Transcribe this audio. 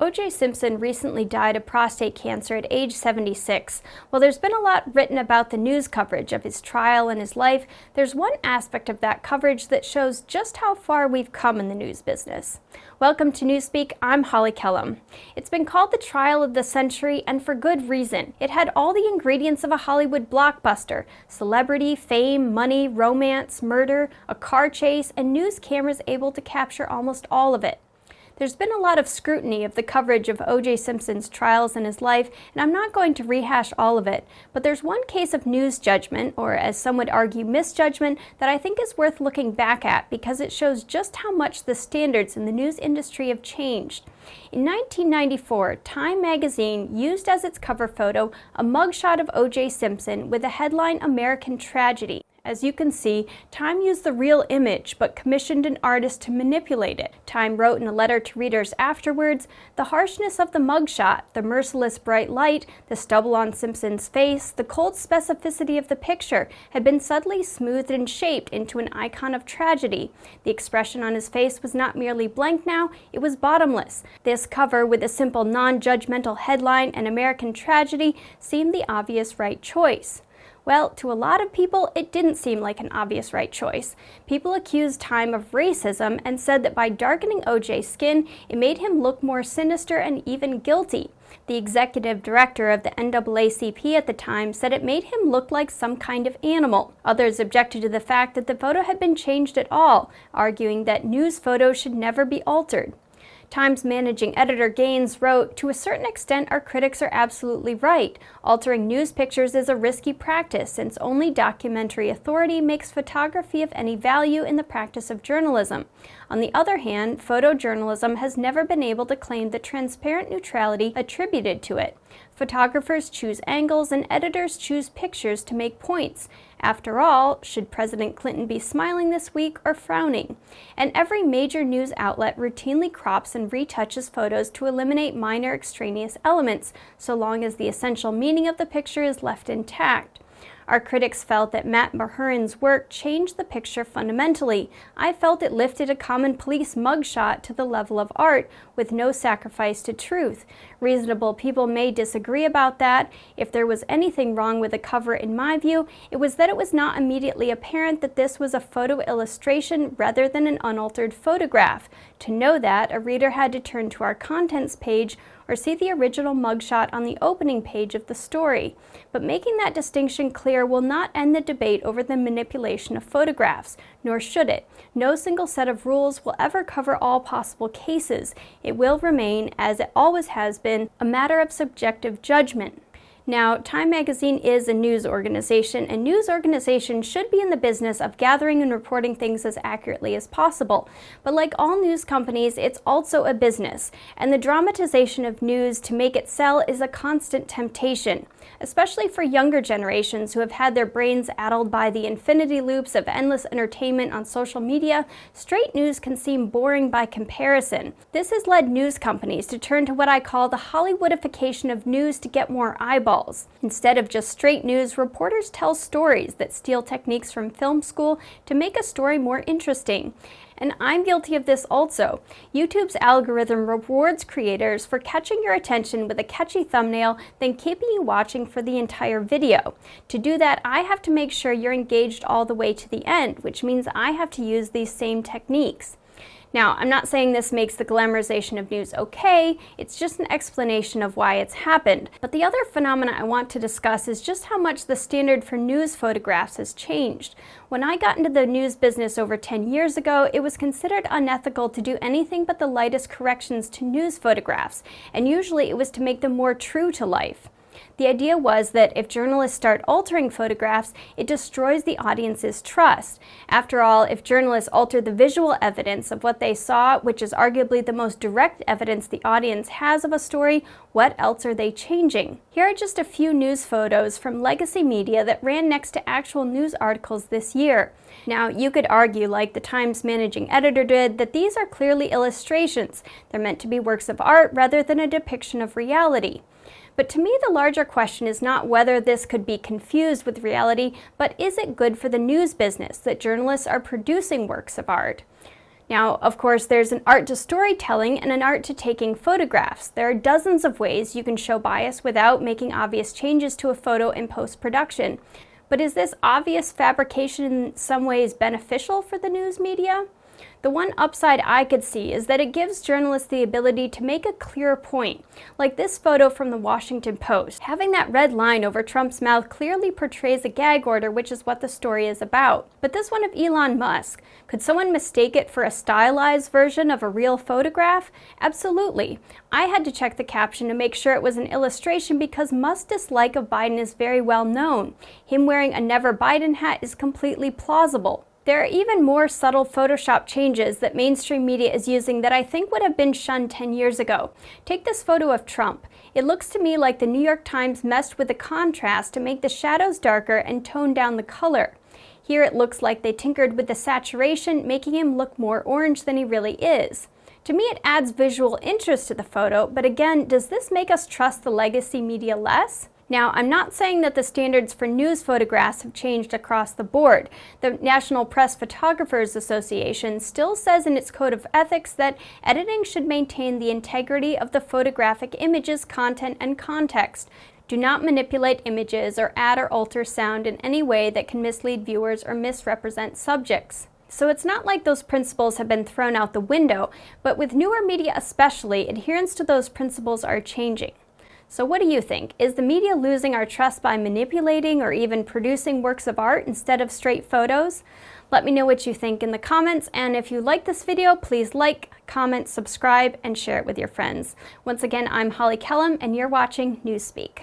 OJ Simpson recently died of prostate cancer at age 76. While there's been a lot written about the news coverage of his trial and his life, there's one aspect of that coverage that shows just how far we've come in the news business. Welcome to Newspeak, I'm Holly Kellum. It's been called the trial of the century, and for good reason. It had all the ingredients of a Hollywood blockbuster: celebrity, fame, money, romance, murder, a car chase, and news cameras able to capture almost all of it. There's been a lot of scrutiny of the coverage of OJ Simpson's trials and his life, and I'm not going to rehash all of it, but there's one case of news judgment, or as some would argue, misjudgment, that I think is worth looking back at because it shows just how much the standards in the news industry have changed. In 1994, Time magazine used as its cover photo a mugshot of OJ Simpson with the headline "American Tragedy." As you can see, Time used the real image, but commissioned an artist to manipulate it. Time wrote in a letter to readers afterwards, "The harshness of the mugshot, the merciless bright light, the stubble on Simpson's face, the cold specificity of the picture had been subtly smoothed and shaped into an icon of tragedy. The expression on his face was not merely blank now, it was bottomless. This cover, with a simple non-judgmental headline, An American Tragedy, seemed the obvious right choice." Well, to a lot of people, it didn't seem like an obvious right choice. People accused Time of racism and said that by darkening OJ's skin, it made him look more sinister and even guilty. The executive director of the NAACP at the time said it made him look like some kind of animal. Others objected to the fact that the photo had been changed at all, arguing that news photos should never be altered. Time's managing editor Gaines wrote, "To a certain extent, our critics are absolutely right. Altering news pictures is a risky practice, since only documentary authority makes photography of any value in the practice of journalism. On the other hand, photojournalism has never been able to claim the transparent neutrality attributed to it. Photographers choose angles and editors choose pictures to make points. After all, should President Clinton be smiling this week or frowning? And every major news outlet routinely crops and retouches photos to eliminate minor extraneous elements, so long as the essential meaning of the picture is left intact. Our critics felt that Matt Mahurin's work changed the picture fundamentally. I felt it lifted a common police mugshot to the level of art, with no sacrifice to truth. Reasonable people may disagree about that. If there was anything wrong with the cover, in my view, it was that it was not immediately apparent that this was a photo illustration rather than an unaltered photograph. To know that, a reader had to turn to our contents page or see the original mugshot on the opening page of the story. But making that distinction clear will not end the debate over the manipulation of photographs, nor should it. No single set of rules will ever cover all possible cases. It will remain, as it always has been, a matter of subjective judgment. Now, Time magazine is a news organization, and news organizations should be in the business of gathering and reporting things as accurately as possible. But like all news companies, it's also a business, and the dramatization of news to make it sell is a constant temptation. Especially for younger generations who have had their brains addled by the infinity loops of endless entertainment on social media, straight news can seem boring by comparison. This has led news companies to turn to what I call the Hollywoodification of news to get more eyeballs. Instead of just straight news, reporters tell stories that steal techniques from film school to make a story more interesting. And I'm guilty of this also. YouTube's algorithm rewards creators for catching your attention with a catchy thumbnail, then keeping you watching for the entire video. To do that, I have to make sure you're engaged all the way to the end, which means I have to use these same techniques. Now, I'm not saying this makes the glamorization of news okay, it's just an explanation of why it's happened. But the other phenomena I want to discuss is just how much the standard for news photographs has changed. When I got into the news business over 10 years ago, it was considered unethical to do anything but the lightest corrections to news photographs, and usually it was to make them more true to life. The idea was that if journalists start altering photographs, it destroys the audience's trust. After all, if journalists alter the visual evidence of what they saw, which is arguably the most direct evidence the audience has of a story, what else are they changing? Here are just a few news photos from legacy media that ran next to actual news articles this year. Now, you could argue, like the Times managing editor did, that these are clearly illustrations. They're meant to be works of art rather than a depiction of reality. But to me, the larger question is not whether this could be confused with reality, but is it good for the news business that journalists are producing works of art? Now, of course, there's an art to storytelling and an art to taking photographs. There are dozens of ways you can show bias without making obvious changes to a photo in post-production. But is this obvious fabrication in some ways beneficial for the news media? The one upside I could see is that it gives journalists the ability to make a clear point, like this photo from the Washington Post. Having that red line over Trump's mouth clearly portrays a gag order, which is what the story is about. But this one of Elon Musk, could someone mistake it for a stylized version of a real photograph? Absolutely. I had to check the caption to make sure it was an illustration because Musk's dislike of Biden is very well known. Him wearing a Never Biden hat is completely plausible. There are even more subtle Photoshop changes that mainstream media is using that I think would have been shunned 10 years ago. Take this photo of Trump. It looks to me like the New York Times messed with the contrast to make the shadows darker and tone down the color. Here it looks like they tinkered with the saturation, making him look more orange than he really is. To me, it adds visual interest to the photo, but again, does this make us trust the legacy media less? Now, I'm not saying that the standards for news photographs have changed across the board. The National Press Photographers Association still says in its code of ethics that editing should maintain the integrity of the photographic image's content and context. Do not manipulate images or add or alter sound in any way that can mislead viewers or misrepresent subjects. So it's not like those principles have been thrown out the window, but with newer media especially, adherence to those principles are changing. So what do you think? Is the media losing our trust by manipulating or even producing works of art instead of straight photos? Let me know what you think in the comments, and if you like this video, please like, comment, subscribe, and share it with your friends. Once again, I'm Holly Kellum, and you're watching Newspeak.